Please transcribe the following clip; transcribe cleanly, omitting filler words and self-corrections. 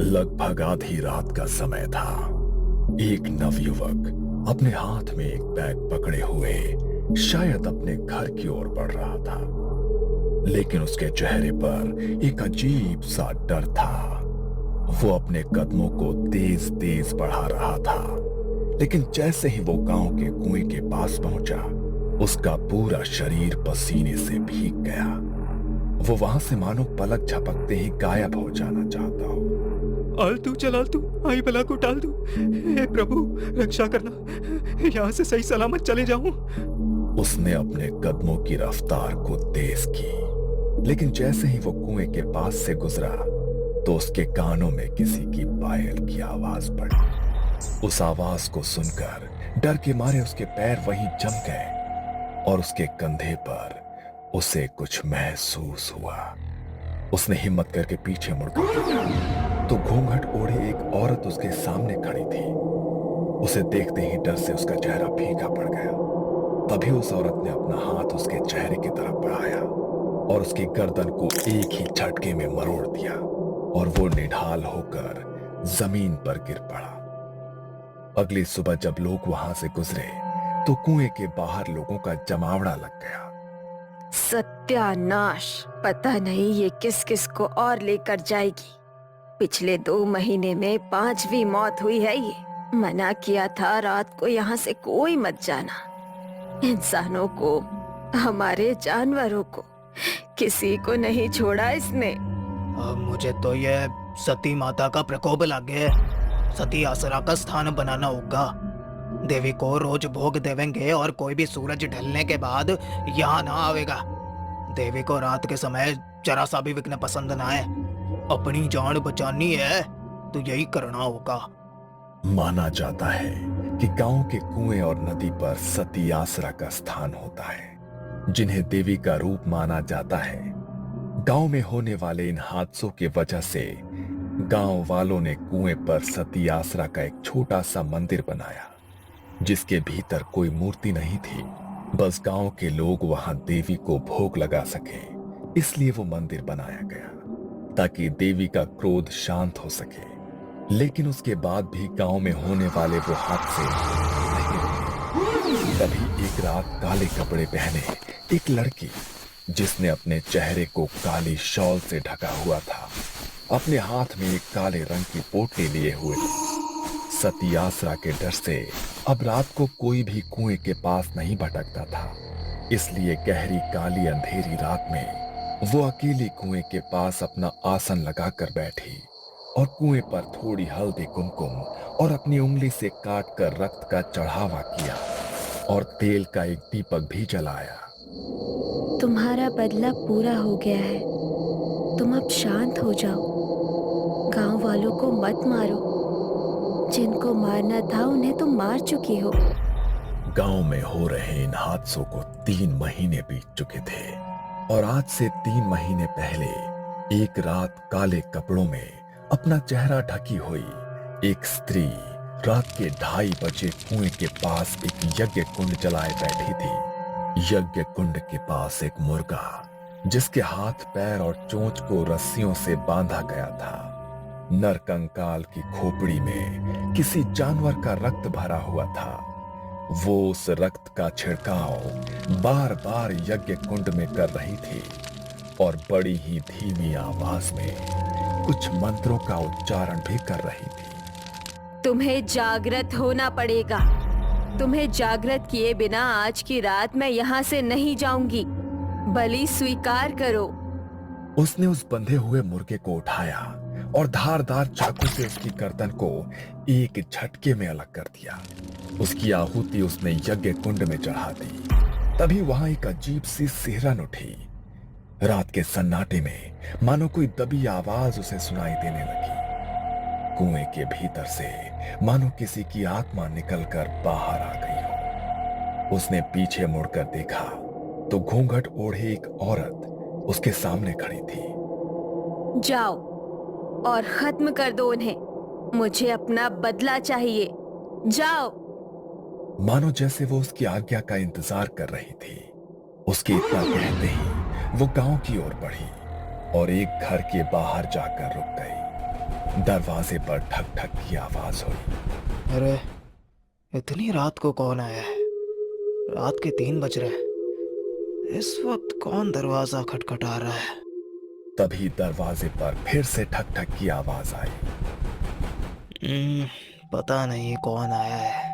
लगभग आधी रात का समय था। एक नवयुवक अपने हाथ में एक बैग पकड़े हुए शायद अपने घर की ओर बढ़ रहा था, लेकिन उसके चेहरे पर एक अजीब सा डर था। वो अपने कदमों को तेज तेज बढ़ा रहा था, लेकिन जैसे ही वो गांव के कुएं के पास पहुंचा, उसका पूरा शरीर पसीने से भीग गया। वो वहां से मानो पलक झपकते ही गायब हो जाना चाहता हो। आलतू चल आलतू, आई बला को टाल दू। हे प्रभु, रक्षा करना, यहाँ से सही सलामत चले जाऊं। उसने अपने कदमों की रफ्तार को तेज की, लेकिन जैसे ही वो कुएं के पास से गुजरा तो उसके कानों में किसी की पायल की आवाज पड़ी। उस आवाज को सुनकर डर के मारे उसके पैर वहीं जम गए और उसके कंधे पर उसे कुछ महसूस हुआ। उसने हिम्मत करके पीछे मुड़कर देखा तो घूंघट ओढ़े एक औरत उसके सामने खड़ी थी। उसे देखते ही डर से उसका चेहरा फीका पड़ गया। तभी उस औरत ने अपना हाथ उसके चेहरे की तरफ बढ़ाया और उसकी गर्दन को एक ही झटके में मरोड़ दिया और वो निढाल होकर जमीन पर गिर पड़ा। अगली सुबह जब लोग वहां से गुजरे तो कुएं के बाहर लोगों का जमावड़ा लग गया। सत्यानाश, पता नहीं ये किस किस को और लेकर जाएगी। पिछले 2 महीने में 5वीं मौत हुई है ये। मना किया था रात को यहाँ से कोई मत जाना। इंसानों को, हमारे जानवरों को, किसी को नहीं छोड़ा इसने। अब मुझे तो ये सती माता का प्रकोप लग गया है। सती आसरा का स्थान बनाना होगा। देवी को रोज भोग देवेंगे और कोई भी सूरज ढलने के बाद यहाँ ना आवेगा। देवी को रात के समय जरा सा भी विघ्न पसंद ना है। अपनी जान बचानी है तो यही करना होगा। माना जाता है कि गांव के कुएं और नदी पर सती आसरा का स्थान होता है, जिन्हें देवी का रूप माना जाता है। गांव में होने वाले इन हादसों की वजह से गांव वालों ने कुएं पर सती आसरा का एक छोटा सा मंदिर बनाया, जिसके भीतर कोई मूर्ति नहीं थी। बस गांव के लोग वहां देवी को भोग लगा सके, इसलिए वो मंदिर बनाया गया ताकि देवी का क्रोध शांत हो सके। लेकिन उसके बाद भी गांव में होने वाले वो हादसे नहीं रुके। तभी एक रात काले कपड़े पहने एक लड़की, जिसने अपने चेहरे को काली शॉल से ढका हुआ था, अपने हाथ में एक काले रंग की पोटली लिए हुए सती आसरा के डर से अब रात को कोई भी कुएं के पास नहीं भटकता था। इसलिए गहरी काली अंधेरी रात में वो अकेली कुएं के पास अपना आसन लगाकर बैठी और कुएं पर थोड़ी हल्दी कुमकुम और अपनी उंगली से काट कर रक्त का चढ़ावा किया और तेल का एक दीपक भी जलाया। तुम्हारा बदला पूरा हो गया है, तुम अब शांत हो जाओ। गांव वालों को मत मारो, जिनको मारना था उन्हें तुम मार चुकी हो। गांव में हो रहे इन हादसों को 3 महीने बीत चुके थे और आज से 3 महीने पहले एक रात काले कपड़ों में अपना चेहरा ढकी हुई एक स्त्री रात के 2:30 बजे कुएं के पास एक यज्ञ कुंड जलाए बैठी थी। यज्ञ कुंड के पास एक मुर्गा, जिसके हाथ पैर और चोंच को रस्सियों से बांधा गया था। नर कंकाल की खोपड़ी में किसी जानवर का रक्त भरा हुआ था। वो उस रक्त का छिड़काव बार बार यज्ञ कुंड में कर रही थी और बड़ी ही धीमी आवाज में कुछ मंत्रों का उच्चारण भी कर रही थी। तुम्हें जागृत होना पड़ेगा। तुम्हें जागृत किए बिना आज की रात मैं यहाँ से नहीं जाऊंगी। बलि स्वीकार करो। उसने उस बंधे हुए मुर्गे को उठाया और धारदार चाकू से उसकी गर्दन को एक झटके में अलग कर दिया। उसकी आहुति उसने यज्ञ कुंड में चढ़ा दी। तभी वहां एक अजीब सी सिहरन उठी। रात के सन्नाटे में मानो कोई दबी आवाज उसे सुनाई देने लगी। कुएं के भीतर से मानो किसी की आत्मा निकलकर बाहर आ गई हो। उसने पीछे मुड़कर देखा तो घूंघट ओढ़े एक औरत उसके सामने खड़ी थी। जाओ और खत्म कर दो उन्हें। मुझे अपना बदला चाहिए। जाओ। मानो जैसे वो उसकी आज्ञा का इंतजार कर रही थी। उसके इतना कहते ही वो गांव की ओर बढ़ी और एक घर के बाहर जाकर रुक गई। दरवाजे पर ठक ठक की आवाज हुई। अरे इतनी रात को कौन आया है? रात के 3 बज रहे हैं। इस वक्त कौन दरवाजा खटखटा रहा है? तभी दरवाजे पर फिर से ठक ठक की आवाज आई। पता नहीं कौन आया है।